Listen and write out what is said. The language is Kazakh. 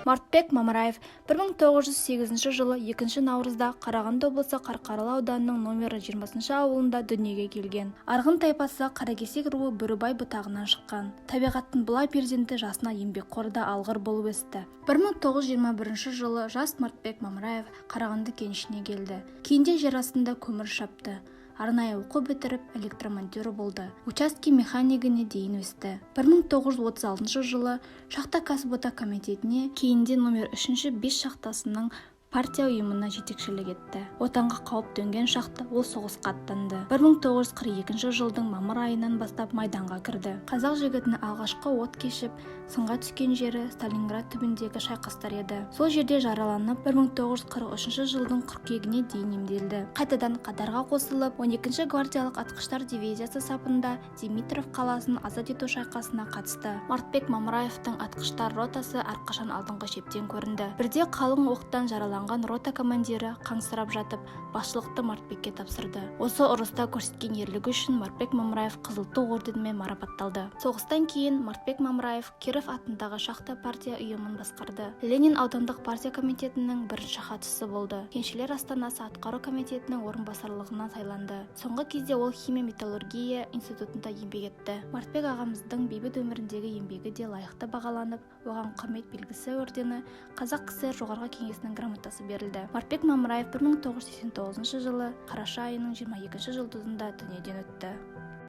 Мартбек Мамраев 1908 жылы 2 наурызда Қарағанды облысы Қарқаралы ауданының номері 20 ауылында дүниеге келген. Арғын тайпасы Қаракесек руы Бөрібай бұтағынан шыққан. Табиғаттың бұлай перзенті жасына еңбекқор да алғыр болып өсті. 1921 жылы жас Мартбек Мамраев Қарағанды кенішіне келді. Кейінде жер астында көмір шапты. Арнайы оқу бітіріп электромонтері болды. Участке механигіне дейін өсті. 1936 жылы шахта кәсіпота комитетіне, кейінде номер 3 5 шахтасының партия ұйымына жетекшілік етті. Отанға қауіп төнген шақта ол соғысқа аттанды. 1942 жылдың мамыр айынан бастап майданға кірді. Қазақ жігітінің алғашқы от кешіп, сынға түскен жері Сталинград түбіндегі шайқастар еді. Сол жерде жараланып, 1943 жылдың қыркүйегіне дейін емделді. Қайтадан қатарға қосылып, 12-ші гвардиялық атқыштар дивизиясы сапында Димитров қаласын азат ету шайқасына қатысты. Мартбек Мамраевтың атқыштар ротасы әрқашан алдыңғы шептен көрінді. Бірде қалың оқтан жараланған рота командирі қаңсырап жатып, басшылықты Мартбекке тапсырды. Осы ұрыста көрсеткен ерлігі үшін Мартбек Мамраев Қызыл ту орденімен марапатталды. Соғыстан кейін Мартбек Мамраев Киров атындағы шахта партия ұйымын басқарды. Ленин аудандық партия комитетінің бірінші хатшысы болды. Кеншілер астанасы атқару комитетінің орынбасарлығына сайланды. Соңғы кезде ол химия металлургия институтында еңбек етті. Мартбек ағамыздың бейбіт өміріндегі еңбегі де лайықты бағаланып, оған құрмет белгісі ордені, Қазақ КСР жоғарғы кеңесінің грамотасы берілді. Мартбек Мамраев 1989 жылы қараша айының 22 жұлдызында дүниеден өтті.